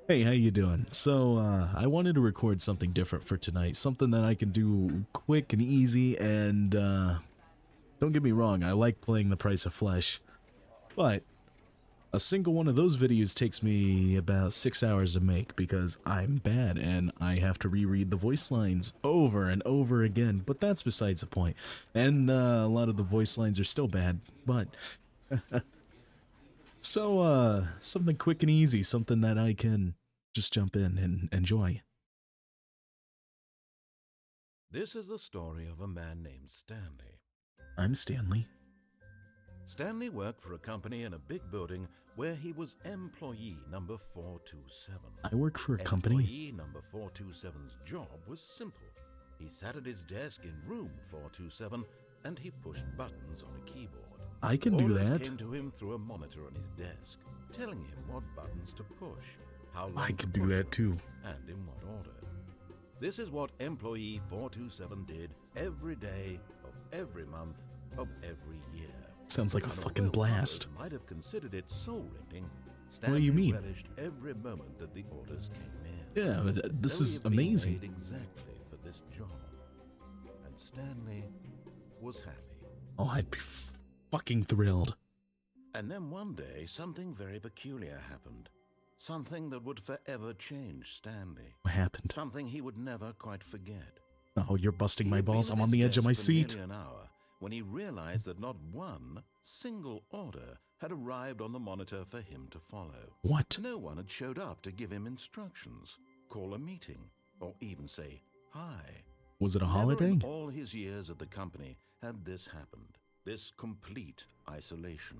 Hey, how you doing? So, I wanted to record something different for tonight, something that I can do quick and easy, and, don't get me wrong, I like playing The Price of Flesh, but a single one of those videos takes me about 6 hours to make because I'm bad and I have to reread the voice lines over and over again, but that's besides the point. And, a lot of the voice lines are still bad, but... So, something quick and easy, something that I can just jump in and enjoy. This is the story of a man named Stanley. I'm Stanley. Stanley worked for a company in a big building where he was employee number 427. I work for a company? Employee number 427's job was simple. He sat at his desk in room 427 and he pushed buttons on a keyboard. I can do Orders that. came to him through a monitor on his desk, telling him what buttons to push, how long I to can do push that them, too. and in what order. This is what employee 427 did every day of every month of every year. Sounds like a And fucking although blast. others might have considered it soul-rending, What do you mean? relished every moment that the orders came in. Yeah, but this Though he is had been amazing. made exactly for this job. And Stanley was happy. Oh, I'd be fucking thrilled. And then one day, something very peculiar happened. Something that would forever change Stanley. What happened? Something he would never quite forget. Oh, you're busting my He had been balls. at I'm on his the edge of my desk for seat. nearly an hour when he realized that not one single order had arrived on the monitor for him to follow. What? No one had showed up to give him instructions, call a meeting, or even say hi. Was it a Never holiday? in all his years at the company had this happened. This complete isolation.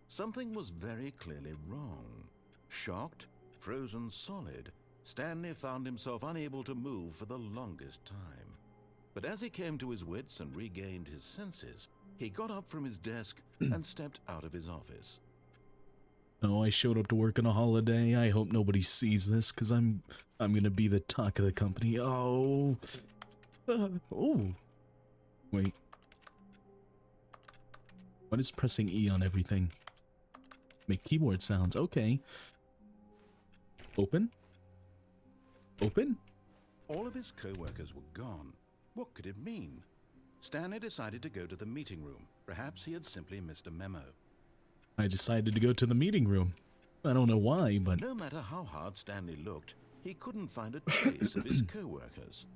Something was very clearly wrong. Shocked, frozen solid, Stanley found himself unable to move for the longest time. But as he came to his wits and regained his senses, he got up from his desk and stepped out of his office. Oh, I showed up to work on a holiday. I hope nobody sees this, because I'm gonna be the talk of the company. Oh. Oh. Wait. What is pressing E on everything? Make keyboard sounds. Okay. Open? Open? All of his co-workers were gone. What could it mean? Stanley decided to go to the meeting room. Perhaps he had simply missed a memo. I decided to go to the meeting room. I don't know why, but... No matter how hard Stanley looked, he couldn't find a trace of his co-workers.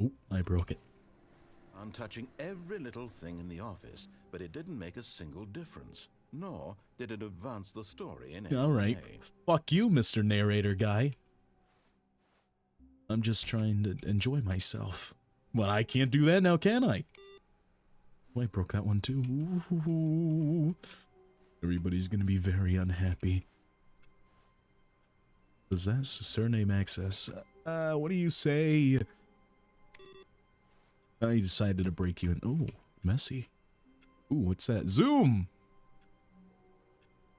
Oh, I broke it. Untouching every little thing in the office, but it didn't make a single difference, nor did it advance the story in any Alright. way. Fuck you, Mr. Narrator guy. I'm just trying to enjoy myself. Well, I can't do that now, can I? Oh, I broke that one too. Ooh. Everybody's gonna be very unhappy. Possess surname access. What do you say? I decided to break you in. Oh, messy. Ooh, what's that? Zoom!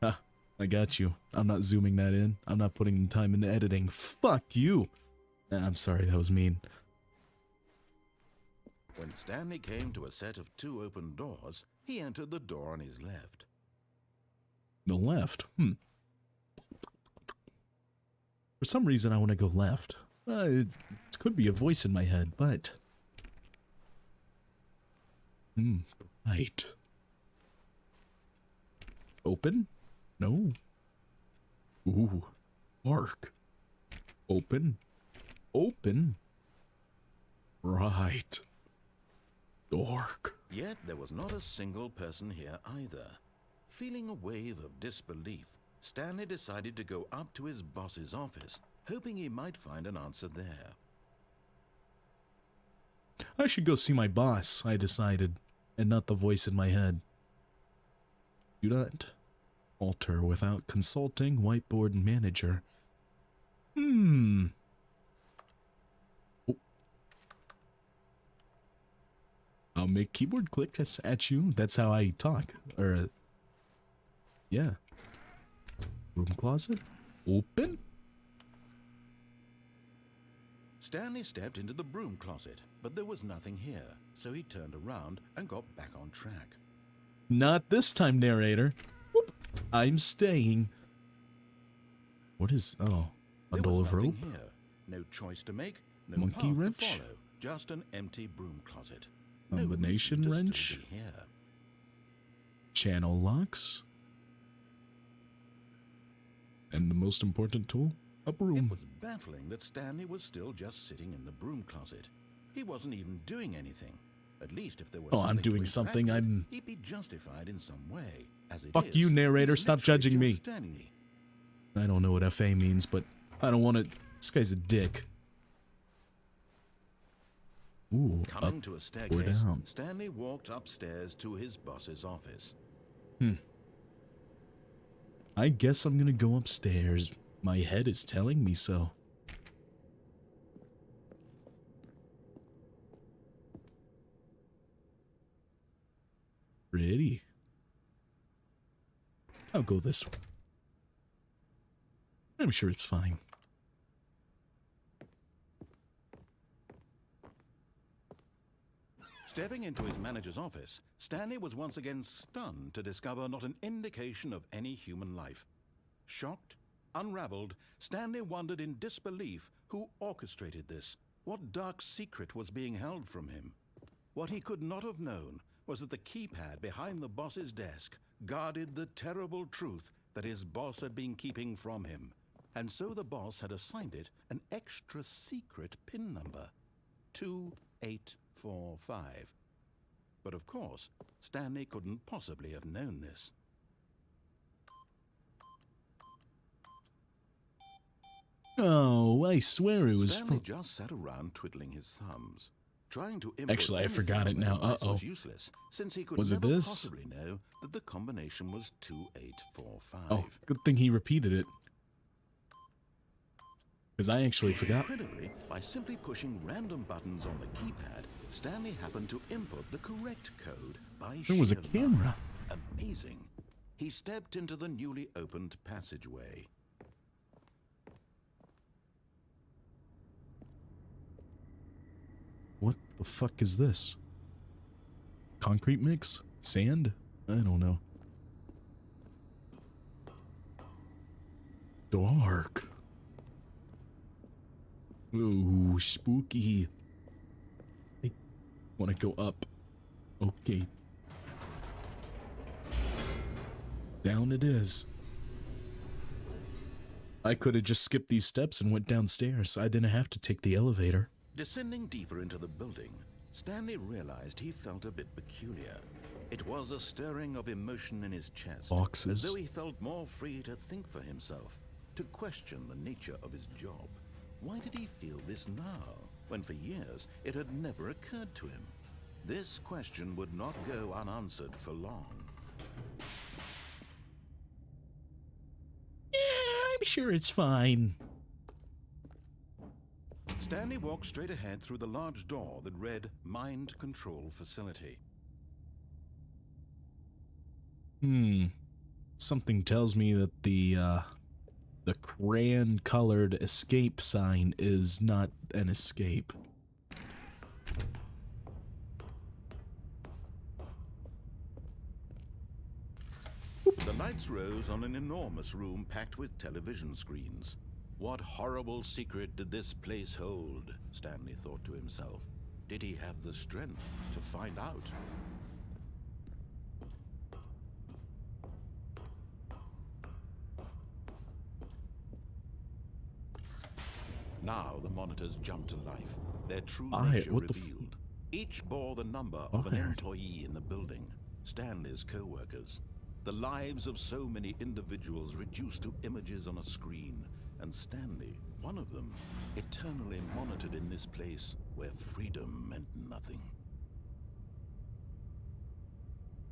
Ha, I got you. I'm not zooming that in. I'm not putting time into editing. Fuck you! I'm sorry, that was mean. When Stanley came to a set of 2 open doors, he entered the door on his left. The left? For some reason, I want to go left. It could be a voice in my head, but... right. Open? No. Ooh. Dark. Open. Open. Right. Dark. Yet there was not a single person here either. Feeling a wave of disbelief, Stanley decided to go up to his boss's office, hoping he might find an answer there. I should go see my boss, I decided, and not the voice in my head. Do not alter without consulting whiteboard manager. Oh. I'll make keyboard clicks at you. That's how I talk. Or, yeah. Room closet? Open? Stanley stepped into the broom closet, but there was nothing here, so he turned around and got back on track. Not this time, narrator. Whoop. I'm staying. What is... Oh, There bundle was of nothing rope? here. No choice to make, no Monkey path wrench? to follow, just an empty broom closet. No Combination reason to wrench? still be here. Channel locks? And the most important tool? A broom. It was baffling that Stanley was still just sitting in the broom closet. He wasn't even doing anything. At least if there was Oh, I'm something to doing interact something, with, I'm... he'd be justified in some way. As it Fuck is, you, narrator, he's stop literally judging me. just standing. I don't know what FA means, but I don't want to... This guy's a dick. Ooh, Coming up to a or staircase, down. Stanley walked upstairs to his boss's office. I guess I'm gonna go upstairs. My head is telling me so. Pretty. I'll go this way. I'm sure it's fine. Stepping into his manager's office, Stanley was once again stunned to discover not an indication of any human life. Shocked, unraveled, Stanley wondered in disbelief who orchestrated this. What dark secret was being held from him? What he could not have known was that the keypad behind the boss's desk guarded the terrible truth that his boss had been keeping from him. And so the boss had assigned it an extra secret PIN number, 2845. But of course, Stanley couldn't possibly have known this. Oh, I swear it was Stanley from... just sat around twiddling his thumbs, trying to input Actually, I anything forgot it on the now. device Uh-oh. was useless, since he could Was it never this? possibly know that the combination was 2845. Oh, good thing he repeated it. Because I actually forgot. Incredibly, by simply pushing random buttons on the keypad, Stanley happened to input the correct code by There was a sheer luck. camera. Amazing. He stepped into the newly opened passageway. What the fuck is this? Concrete mix? Sand? I don't know. Dark. Ooh, spooky. I want to go up. Okay. Down it is. I could have just skipped these steps and went downstairs. I didn't have to take the elevator. Descending deeper into the building, Stanley realized he felt a bit peculiar. It was a stirring of emotion in his chest, Boxes. as though he felt more free to think for himself, to question the nature of his job. Why did he feel this now, when for years it had never occurred to him? This question would not go unanswered for long. Yeah, I'm sure it's fine. Stanley walked straight ahead through the large door that read Mind Control Facility. Something tells me that the crayon-colored escape sign is not an escape. The lights rose on an enormous room packed with television screens. What horrible secret did this place hold? Stanley thought to himself. Did he have the strength to find out? Now the monitors jumped to life, their true nature what the revealed. Each bore the number of an Fired. employee in the building, Stanley's co-workers. The lives of so many individuals reduced to images on a screen, and Stanley, one of them, eternally monitored in this place where freedom meant nothing.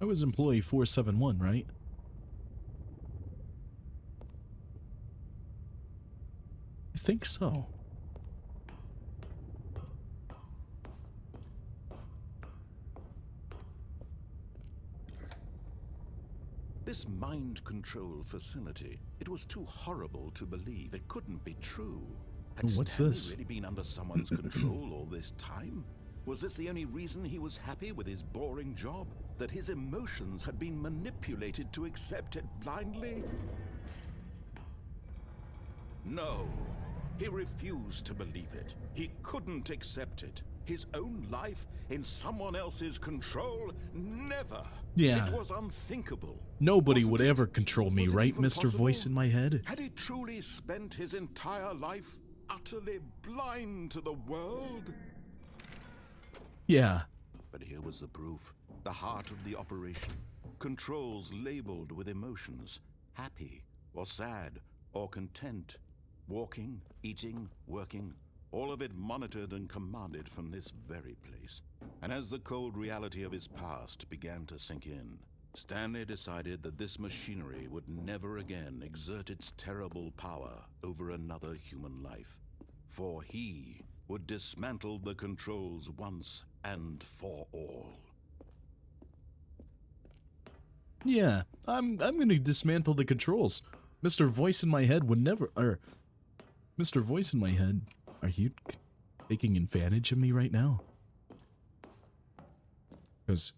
I was employee 471, right? I think so. This mind control facility, it was too horrible to believe. It couldn't be true. Had Oh, what's Stanley this? really been under someone's control all this time? Was this the only reason he was happy with his boring job? That his emotions had been manipulated to accept it blindly? No. He refused to believe it. He couldn't accept it. His own life in someone else's control? Never. Yeah. It was unthinkable. Nobody Wasn't would it? ever control me, Was it right, even Mr. possible? Voice in my head? Had he truly spent his entire life utterly blind to the world? Yeah. But here was the proof. The heart of the operation. Controls labeled with emotions. Happy, or sad, or content. Walking, eating, working. All of it monitored and commanded from this very place. And as the cold reality of his past began to sink in, Stanley decided that this machinery would never again exert its terrible power over another human life. For he would dismantle the controls once and for all. Yeah, I'm gonna dismantle the controls. Mr. Voice in my head would never, Mr. Voice in my head, are you taking advantage of me right now? Because,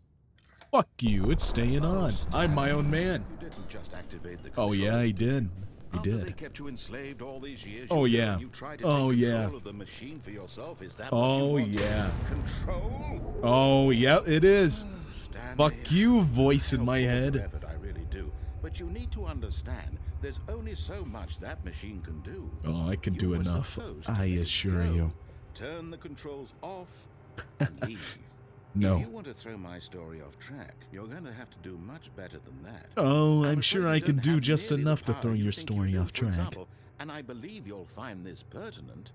fuck you, it's staying on. I'm my own man. You didn't just activate the Oh yeah, he did. He After they did. kept you enslaved all these years, Oh you yeah. you tried to Oh take yeah. control of the machine for yourself. Is that what you Oh want? yeah. Control? Oh yeah, it is. Stanley, Fuck you, voice in my head. effort, I really do. But you need to understand, there's only so much that machine can do. Oh, I can You do were enough. supposed to I let it assure go. you. Turn the controls off and leave. No. If you want to throw my story off track, you're going to have to do much better than that. Oh, I'm I'm afraid sure you I can don't do have just nearly the enough to power throw you your think you story do. off For track. example, and I believe you'll find this pertinent,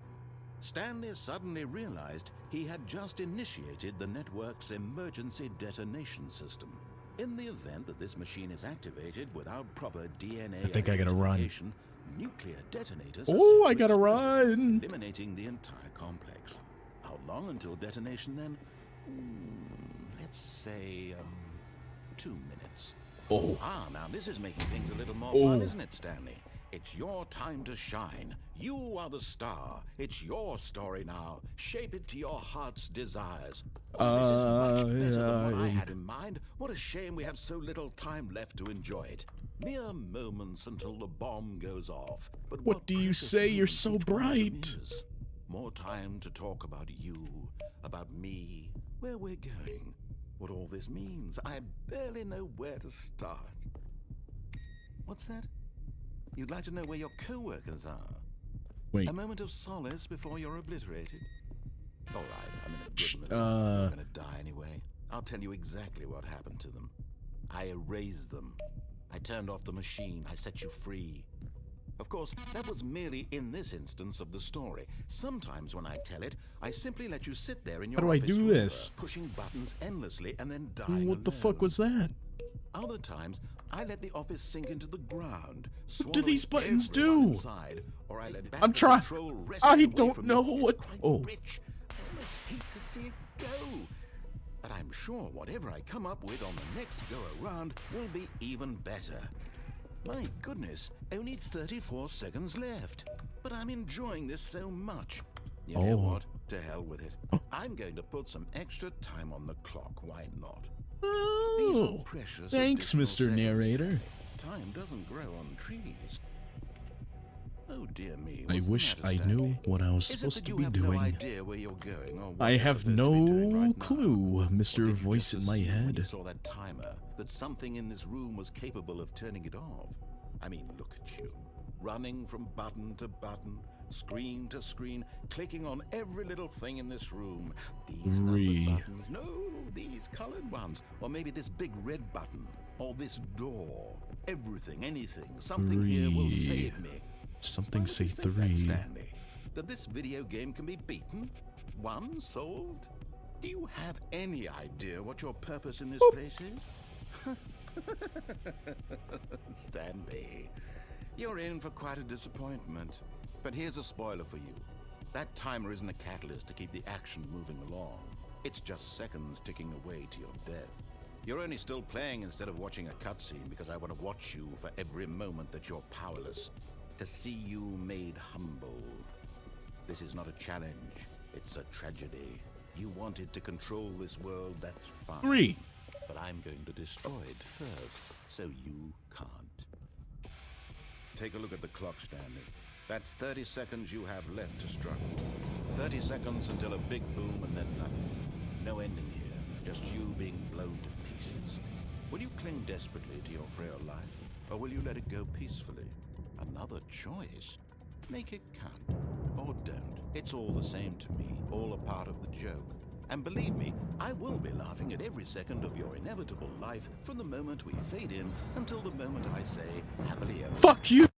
Stanley suddenly realized he had just initiated the network's emergency detonation system. In the event that this machine is activated without proper DNA I think I gotta run. identification, nuclear detonators are Oh, I set to gotta explode, run. eliminating the entire complex. How long until detonation then? Let's say, 2 minutes. Oh. Ah, now this is making things a little more Oh. fun, isn't it, Stanley? It's your time to shine. You are the star. It's your story now. Shape it to your heart's desires. Oh, this is much better than what I had in mind. What a shame we have so little time left to enjoy it. Mere moments until the bomb goes off. But What do you precious say? You're moments so each one of them bright. is. More time to talk about you, about me, where we're going, what all this means. I barely know where to start. What's that? You'd like to know where your co-workers are? Wait. A moment of solace before you're obliterated? All right, I'm in a good mood. uh. I'm gonna die anyway. I'll tell you exactly what happened to them. I erased them. I turned off the machine. I set you free. Of course, that was merely in this instance of the story. Sometimes when I tell it, I simply let you sit there in your How do I office do forever, this? pushing buttons endlessly and then dying What the fuck alone. was that? Other times, I let the office sink into the ground. What do these swallowing buttons everyone do? inside, or I let I'm back trying. control wrestle I away don't from know me. what. It's quite Oh. rich. I almost hate to see it go. But I'm sure whatever I come up with on the next go around will be even better. My goodness, only 34 seconds left. But I'm enjoying this so much. You know Oh. what? To hell with it. I'm going to put some extra time on the clock. Why not? These Oh. are precious Thanks, additional Mr. seconds. Narrator. Time doesn't grow on trees. Oh dear me. I what's the wish matter, I Stanley? knew what I was Is it supposed that to you be have doing. no idea where you're going or what I you're have supposed to be doing no right now? clue, Or Mr. did you Voice just in my assume when head. you saw that timer that something in this room was capable of turning it off? I mean, look at you. Running from button to button, screen to screen, clicking on every little thing in this room. These Three. numbered buttons. No, these colored ones. Or maybe this big red button. Or this door. Everything, anything. Something here will Three. save me. Something Why do say you think that, 3. Stanley? That this video game can be beaten? Won? Solved? Do you have any idea what your purpose in this place is? Stanley, you're in for quite a disappointment. But here's a spoiler for you. That timer isn't a catalyst to keep the action moving along. It's just seconds ticking away to your death. You're only still playing instead of watching a cutscene because I want to watch you for every moment that you're powerless. To see you made humble. This is not a challenge. It's a tragedy. You wanted to control this world, that's fine. 3. But I'm going to destroy it first, so you can't. Take a look at the clock, Stanley. That's 30 seconds you have left to struggle. 30 seconds until a big boom and then nothing. No ending here, just you being blown to pieces. Will you cling desperately to your frail life, or will you let it go peacefully? Another choice. Make it count, or don't. It's all the same to me, all a part of the joke. And believe me, I will be laughing at every second of your inevitable life from the moment we fade in until the moment I say happily ever. Fuck you!